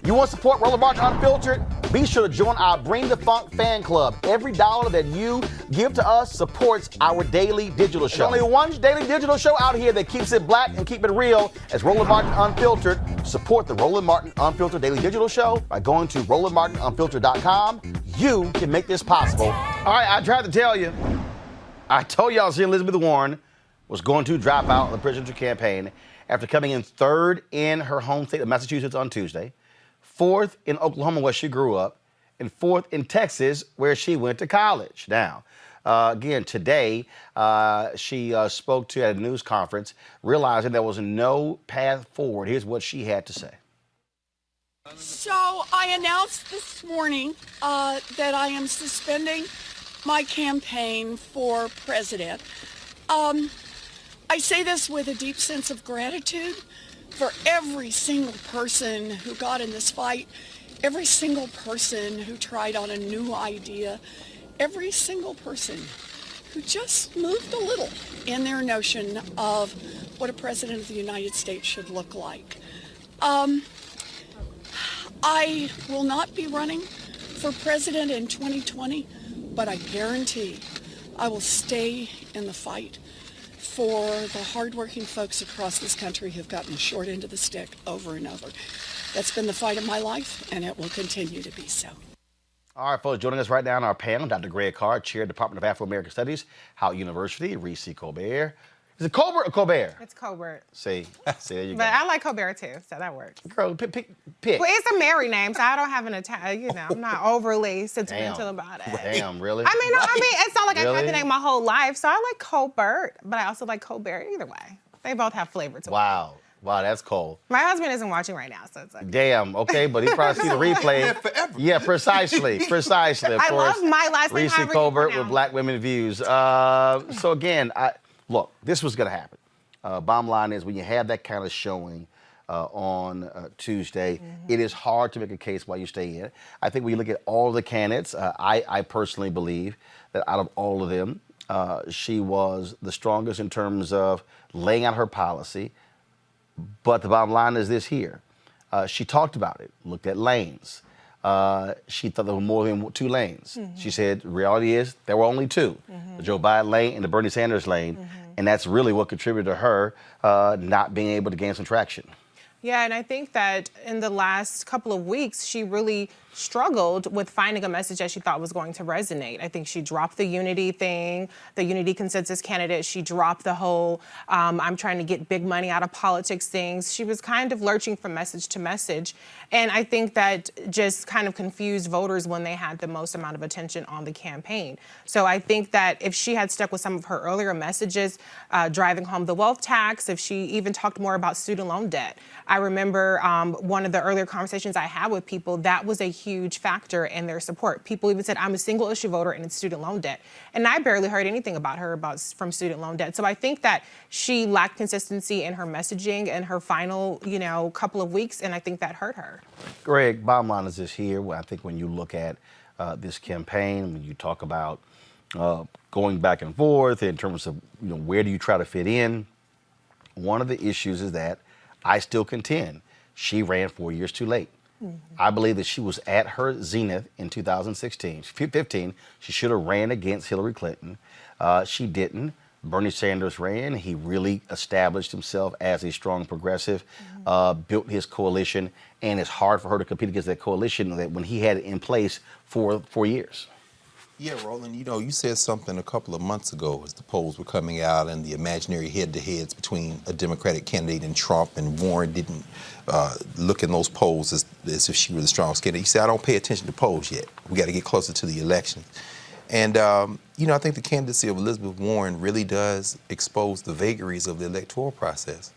You want to support Roland Martin Unfiltered? Be sure to join our Bring the Funk fan club. Every dollar that you give to us supports our daily digital show. There's only one daily digital show out here that keeps it black and keep it real as Roland Martin Unfiltered. Support the Roland Martin Unfiltered daily digital show by going to RolandMartinUnfiltered.com. You can make this possible. All right, I tried to tell you. I told y'all Elizabeth Warren was going to drop out of the presidential campaign after coming in third in her home state of Massachusetts on Tuesday, fourth in Oklahoma where she grew up, and fourth in Texas where she went to college. Now, again, today she spoke to at a news conference, realizing there was no path forward. Here's what she had to say. So I announced this morning that I am suspending my campaign for president. I say this with a deep sense of gratitude for every single person who got in this fight, every single person who tried on a new idea, every single person who just moved a little in their notion of what a president of the United States should look like. I will not be running for president in 2020, but I guarantee I will stay in the fight for the hardworking folks across this country who've gotten the short end of the stick over and over. That's been the fight of my life, and it will continue to be so. All right, folks, joining us right now on our panel, Dr. Greg Carr, Chair, Department of Afro-American Studies, Howard University, Reese Colbert. Is it Colbert or Colbert? It's Colbert. See, there you go. But I like Colbert too, so that works. Girl, pick. Well, it's a married name, so I don't have an I'm not overly sentimental about it. Damn, really? I mean, it's not like Really? I've had the name my whole life, so I like Colbert, but I also like Colbert either way. They both have flavor to them. Wow, that's cold. My husband isn't watching right now, so it's like. Damn, okay, but he probably see the replay. Forever. Yeah, precisely. Of I course, love my last name. Reese however you Colbert pronounce with Black Women Views. So again, look, this was going to happen. Bottom line is when you have that kind of showing on Tuesday, it is hard to make a case why you stay in. I think when you look at all of the candidates, I personally believe that out of all of them, she was the strongest in terms of laying out her policy. But the bottom line is this here. She talked about it, looked at lanes. She thought there were more than two lanes. She said, the reality is there were only two, the Joe Biden lane and the Bernie Sanders lane. And that's really what contributed to her not being able to gain some traction. Yeah, and I think that in the last couple of weeks, she really struggled with finding a message that she thought was going to resonate. I think she dropped the unity thing, the unity consensus candidate. She dropped the whole I'm trying to get big money out of politics things. She was kind of lurching from message to message. And I think that just kind of confused voters when they had the most amount of attention on the campaign. So I think that if she had stuck with some of her earlier messages, driving home the wealth tax, if she even talked more about student loan debt. I remember one of the earlier conversations I had with people, that was a huge factor in their support. People even said, I'm a single issue voter and it's student loan debt. And I barely heard anything about her from student loan debt. So I think that she lacked consistency in her messaging in her final, couple of weeks, and I think that hurt her. Greg, bottom line is this here. I think when you look at this campaign, when you talk about going back and forth in terms of, where do you try to fit in, one of the issues is that I still contend she ran 4 years too late. I believe that she was at her zenith in 2016, 15. She should have ran against Hillary Clinton. She didn't. Bernie Sanders ran. He really established himself as a strong progressive, built his coalition, and it's hard for her to compete against that coalition that when he had it in place for 4 years. Yeah, Roland, you said something a couple of months ago as the polls were coming out and the imaginary head-to-heads between a Democratic candidate and Trump, and Warren didn't look in those polls as if she was the strongest candidate. You said, I don't pay attention to polls yet. We got to get closer to the election. And, I think the candidacy of Elizabeth Warren really does expose the vagaries of the electoral process.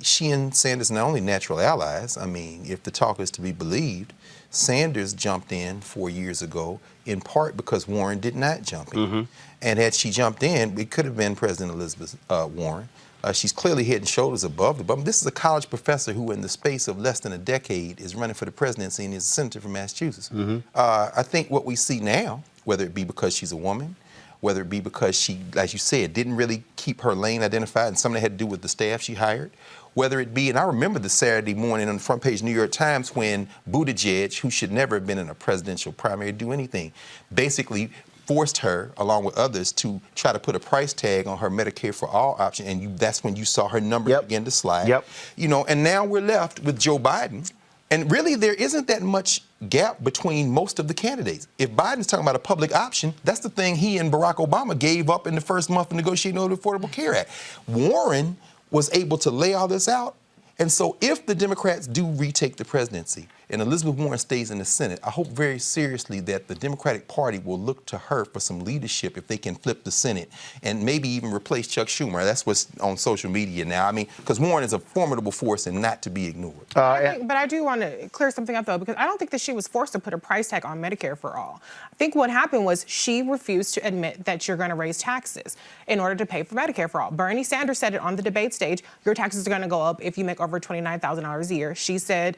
She and Sanders are not only natural allies. I mean, if the talk is to be believed, Sanders jumped in 4 years ago in part because Warren did not jump in. And had she jumped in, it could have been President Elizabeth Warren. She's clearly head and shoulders above the bottom. This is a college professor who, in the space of less than a decade, is running for the presidency and is a senator from Massachusetts. I think what we see now, whether it be because she's a woman, whether it be because she, as you said, didn't really keep her lane identified and something that had to do with the staff she hired, whether it be, and I remember the Saturday morning on the front page New York Times when Buttigieg, who should never have been in a presidential primary, do anything, basically forced her, along with others, to try to put a price tag on her Medicare for All option, and that's when you saw her numbers begin to slide. You know, and now we're left with Joe Biden, and really there isn't that much gap between most of the candidates. If Biden's talking about a public option, that's the thing he and Barack Obama gave up in the first month of negotiating the Affordable Care Act. Warren was able to lay all this out. And so if the Democrats do retake the presidency and Elizabeth Warren stays in the Senate, I hope very seriously that the Democratic Party will look to her for some leadership if they can flip the Senate and maybe even replace Chuck Schumer. That's what's on social media now. I mean, because Warren is a formidable force and not to be ignored. But I do want to clear something up, though, because I don't think that she was forced to put a price tag on Medicare for All. I think what happened was she refused to admit that you're going to raise taxes in order to pay for Medicare for All. Bernie Sanders said it on the debate stage, your taxes are going to go up if you make over $29,000 a year. She said,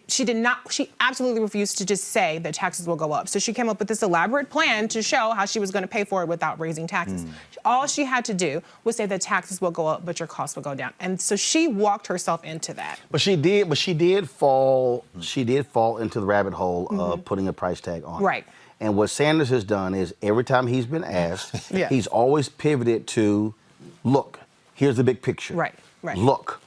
she absolutely refused to just say that taxes will go up. So she came up with this elaborate plan to show how she was going to pay for it without raising taxes. All she had to do was say that taxes will go up, but your costs will go down. And so she walked herself into that. But she did fall into the rabbit hole of putting a price tag on it. Right. And what Sanders has done is every time he's been asked, he's always pivoted to, look, here's the big picture. Right. Look,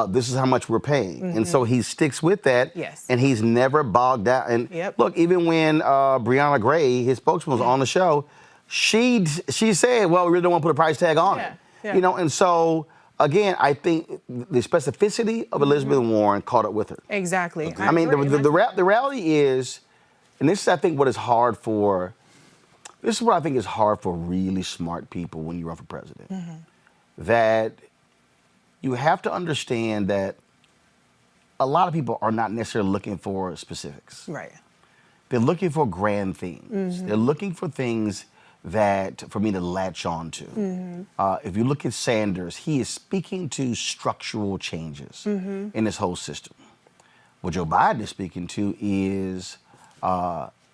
this is how much we're paying. And so he sticks with that, and he's never bogged down. And look, even when Brianna Gray, his spokesman, was on the show, she said, well, we really don't want to put a price tag on it. You know, and so, again, I think the specificity of Elizabeth Warren caught up with her. Exactly. I mean, the reality is, and this is, I think, what is hard for, this is what I think is hard for really smart people when you run for president, that you have to understand that a lot of people are not necessarily looking for specifics. Right. They're looking for grand themes. They're looking for things that, for me to latch on to. If you look at Sanders, he is speaking to structural changes in this whole system. What Joe Biden is speaking to is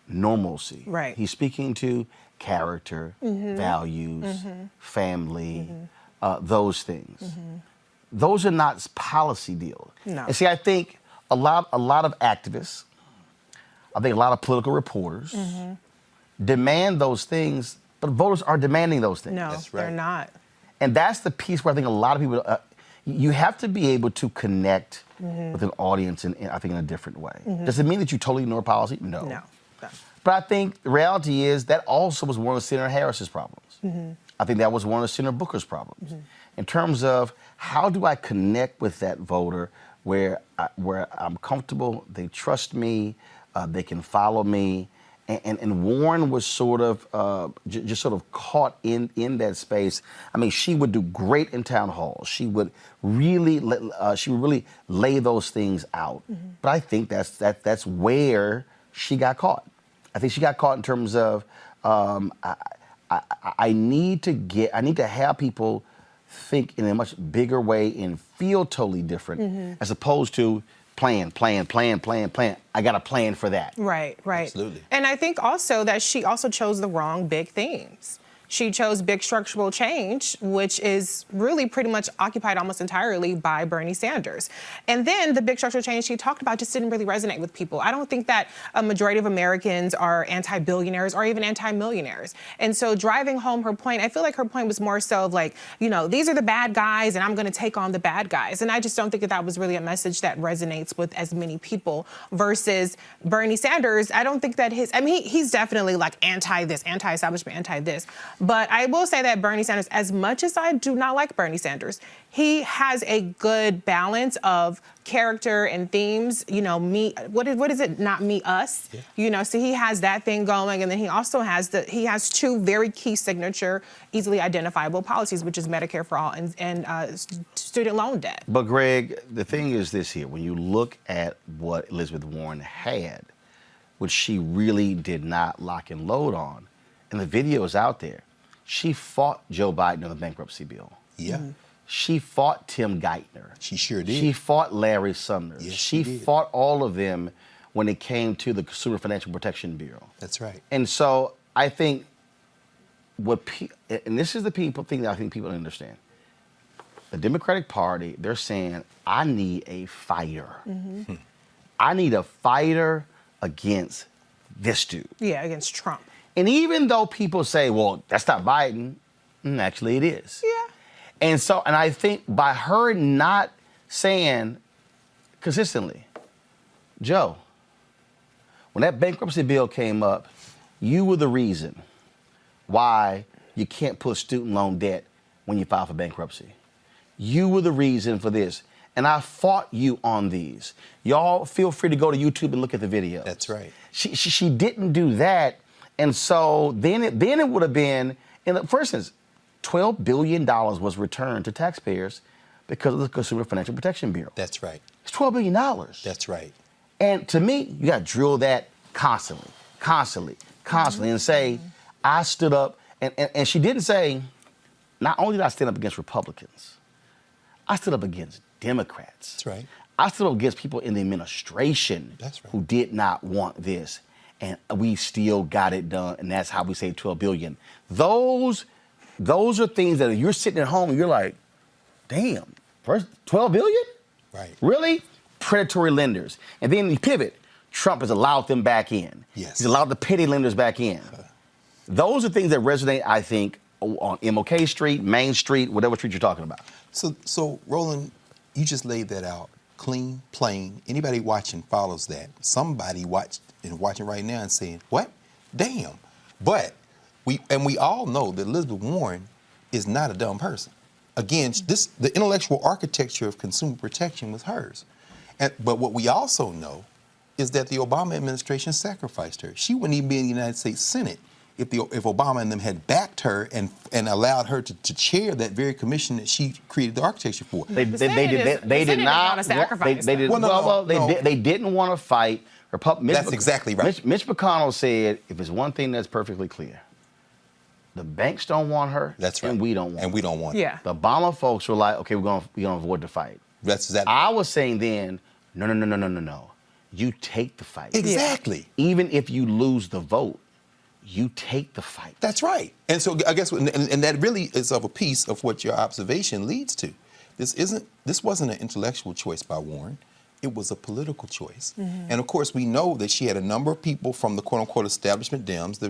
normalcy. Right. He's speaking to character, values, family, those things. Those are not policy deals. No. And see, I think a lot of activists, I think a lot of political reporters demand those things, but voters are demanding those things. No, they're not. And that's the piece where I think a lot of people, you have to be able to connect with an audience, I think, in a different way. Does it mean that you totally ignore policy? No. No. But I think the reality is that also was one of Senator Harris's problems. I think that was one of Senator Booker's problems. In terms of how do I connect with that voter where I'm comfortable, they trust me, they can follow me. And Warren was sort of just sort of caught in that space. I mean, she would do great in town halls. She would really lay those things out. But I think that's where she got caught. I think she got caught in terms of I need to have people think in a much bigger way and feel totally different, as opposed to plan. I got a plan for that. Right. Absolutely. And I think also that she also chose the wrong big themes. She chose big structural change, which is really pretty much occupied almost entirely by Bernie Sanders. And then the big structural change she talked about just didn't really resonate with people. I don't think that a majority of Americans are anti-billionaires or even anti-millionaires. And so driving home her point, I feel like her point was more so of like, you know, these are the bad guys and I'm going to take on the bad guys. And I just don't think that was really a message that resonates with as many people versus Bernie Sanders. I don't think that he's definitely like anti-this, anti-establishment, anti-this. But I will say that Bernie Sanders, as much as I do not like Bernie Sanders, he has a good balance of character and themes. You know, what is it? Not me, us. Yeah. You know, so he has that thing going, and then he also has two very key signature, easily identifiable policies, which is Medicare for All and student loan debt. But Greg, the thing is this here: when you look at what Elizabeth Warren had, which she really did not lock and load on, and the video is out there. She fought Joe Biden on the bankruptcy bill. Yeah. She fought Tim Geithner. She sure did. She fought Larry Sumner. Yes, she fought all of them when it came to the Consumer Financial Protection Bureau. That's right. And so I think and this is the thing that I think people understand. the Democratic Party, they're saying, I need a fighter. I need a fighter against this dude. Yeah, against Trump. And even though people say, well, that's not Biden, actually it is. Yeah. And I think by her not saying consistently, Joe, when that bankruptcy bill came up, you were the reason why you can't put student loan debt when you file for bankruptcy. You were the reason for this. And I fought you on these. Y'all feel free to go to YouTube and look at the video. That's right. She didn't do that. And so then it would have been, for instance, $12 billion was returned to taxpayers because of the Consumer Financial Protection Bureau. That's right. It's $12 billion. That's right. And to me, you got to drill that constantly, and say, I stood up. And she didn't say, not only did I stand up against Republicans, I stood up against Democrats. That's right. I stood up against people in the administration who did not want this. And we still got it done. And that's how we saved $12 billion. Those are things that if you're sitting at home and you're like, damn, first $12 billion? Right. Really? Predatory lenders. And then you pivot. Trump has allowed them back in. Yes. He's allowed the petty lenders back in. Those are things that resonate, I think, on MLK Street, Main Street, whatever street you're talking about. So Roland, you just laid that out. Clean, plain. Anybody watching follows that. Somebody watching right now and saying, what? Damn. But we all know that Elizabeth Warren is not a dumb person. Again, the intellectual architecture of consumer protection was hers. But what we also know is that the Obama administration sacrificed her. She wouldn't even be in the United States Senate if Obama and them had backed her and allowed her to chair that very commission that she created the architecture for. They did not. They didn't want to fight. That's exactly right. Mitch McConnell said, if it's one thing that's perfectly clear, the banks don't want her. That's right. And we don't want her. And we don't want her. Yeah. The Obama folks were like, okay, we're gonna avoid the fight. That's exactly. I was saying then, no. You take the fight. Exactly. Even if you lose the vote, you take the fight. That's right. And so I guess, and that really is of a piece of what your observation leads to. This wasn't an intellectual choice by Warren. It was a political choice. And of course, we know that she had a number of people from the quote-unquote establishment Dems, the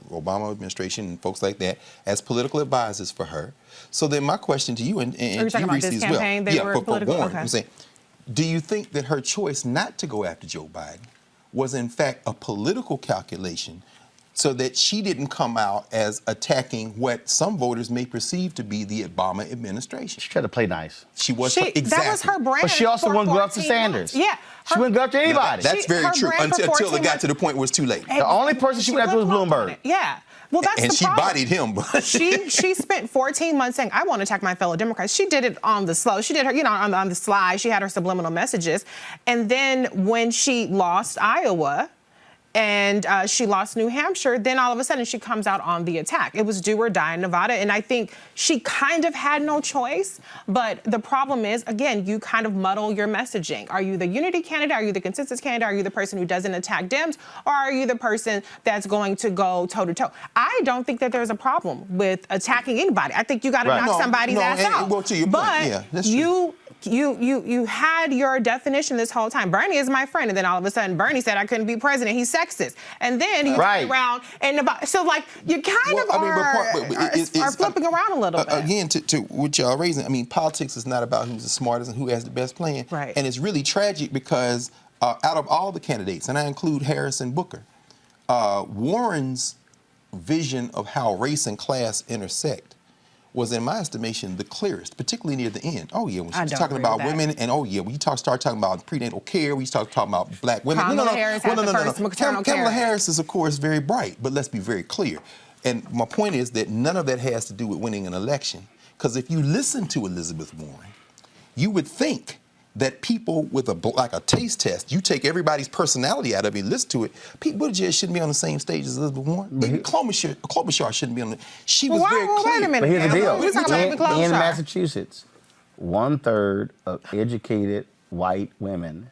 Obama administration and folks like that, as political advisors for her. So then my question to you and Are you talking about this campaign? They were for political? Warren, Okay. I'm saying, do you think that her choice not to go after Joe Biden was in fact a political calculation so that she didn't come out as attacking what some voters may perceive to be the Obama administration? She tried to play nice. She was That was her brand. But she also for wouldn't go up to 14 Sanders. months. Yeah. She wouldn't go up to anybody. That's very her true brand for until 14 it got months. to the point where it's too late. The only person she went after was Bloomberg. Yeah. Well, that's And the she problem. bodied him. But She spent 14 months saying, I want to attack my fellow Democrats. She did it on the slow. She did her, on the slide. She had her subliminal messages. And then when she lost Iowa and she lost New Hampshire, then all of a sudden she comes out on the attack. It was do or die in Nevada. And I think she kind of had no choice. But the problem is, again, you kind of muddle your messaging. Are you the unity candidate? Are you the consensus candidate? Are you the person who doesn't attack Dems? Or are you the person that's going to go toe-to-toe? I don't think that there's a problem with attacking anybody. I think you got to knock somebody's ass out. Well, to your point, yeah, that's true. You had your definition this whole time. Bernie is my friend, and then all of a sudden Bernie said I couldn't be president. He's sexist, and then he turned around and you kind of are flipping around a little bit. Again, to what y'all raising, I mean, politics is not about who's the smartest and who has the best plan. Right. And it's really tragic because out of all the candidates, and I include Harris and Booker, Warren's vision of how race and class intersect was, in my estimation, the clearest, particularly near the end. Oh, yeah, when she was talking about women, and when you start talking about prenatal care, we start talking about black women. Kamala Harris had the first maternal care. Kamala Harris is, of course, very bright, but let's be very clear. And my point is that none of that has to do with winning an election. Because if you listen to Elizabeth Warren, you would think that people with a taste test, you take everybody's personality out of it and listen to it. Pete Buttigieg shouldn't be on the same stage as Elizabeth Warren. Even Klobuchar shouldn't be on the. She was very clear. Wait a minute. But here's the deal. We're talking about In Massachusetts, 1/3 of educated white women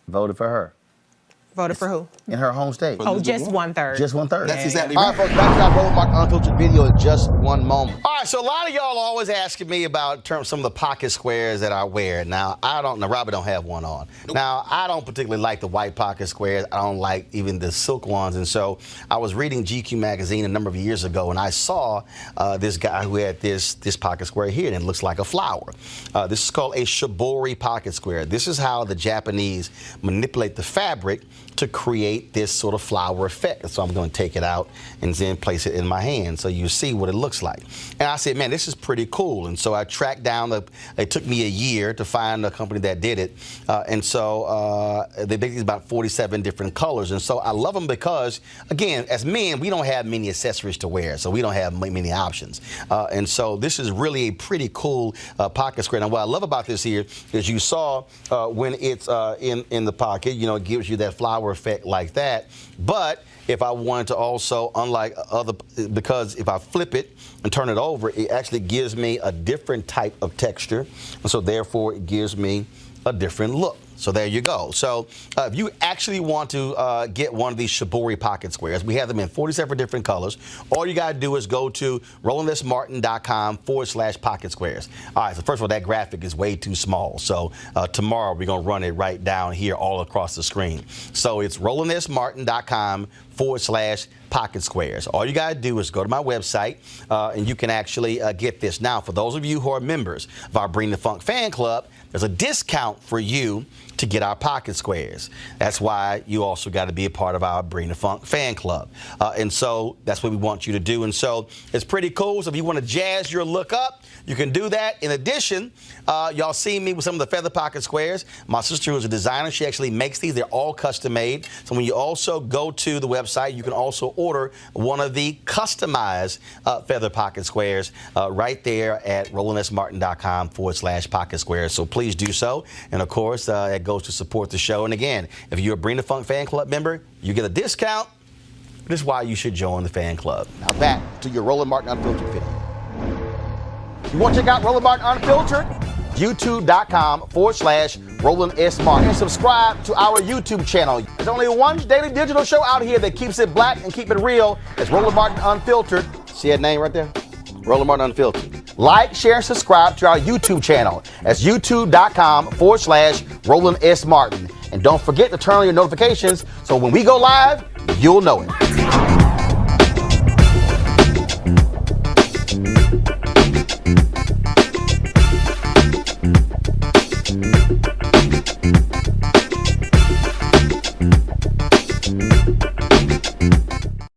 voted for her. Voted for who? In her home state. Oh, just 1/3. Just 1/3. That's exactly All right. right, folks, back to our Roland Martin Unfiltered video in just one moment. All right, right, so a lot of y'all always asking me about some of the pocket squares that I wear. Now, Robert don't have one on. Nope. Now, I don't particularly like the white pocket squares. I don't like even the silk ones. And so I was reading GQ magazine a number of years ago, and I saw this guy who had this pocket square here, and it looks like a flower. This is called a shibori pocket square. This is how the Japanese manipulate the fabric to create this sort of flower effect. So I'm going to take it out and then place it in my hand so you see what it looks like. And I said, man, this is pretty cool. And so I tracked down, it took me a year to find a company that did it. And so they basically about 47 different colors. And so I love them because, again, as men, we don't have many accessories to wear. So we don't have many options. And so this is really a pretty cool pocket square. Now, what I love about this here is you saw when it's in the pocket, you know, it gives you that flower effect like that. But if I wanted to also, unlike other, because if I flip it and turn it over, it actually gives me a different type of texture. And so therefore it gives me a different look. So there you go. So if you actually want to get one of these shibori pocket squares, we have them in 47 different colors. All you got to do is go to RolandSMartin.com/pocket squares. All right, so first of all, that graphic is way too small. So tomorrow we're going to run it right down here all across the screen. So it's RolandSMartin.com/pocket squares. All you got to do is go to my website and you can actually get this. Now, for those of you who are members of our Bring the Funk fan club, there's a discount for you to get our pocket squares. That's why you also got to be a part of our Bring the Funk fan club. And so that's what we want you to do. And so it's pretty cool. So if you want to jazz your look up, you can do that. In addition, y'all see me with some of the feather pocket squares. My sister, who's a designer, she actually makes these. They're all custom made. So when you also go to the website, you can also order one of the customized feather pocket squares right there at RolandSMartin.com/pocket squares. So please do so. And of course, it goes to support the show. And again, if you're a Bring the Funk fan club member, you get a discount. This is why you should join the fan club. Now back to your Roland Martin Unfiltered video. You want to check out Roland Martin Unfiltered? YouTube.com/Roland S. Martin. And subscribe to our YouTube channel. There's only one daily digital show out here that keeps it black and keep it real. It's Roland Martin Unfiltered. See that name right there? Roland Martin Unfiltered. Like, share, and subscribe to our YouTube channel. That's YouTube.com/Roland S. Martin. And don't forget to turn on your notifications so when we go live, you'll know it.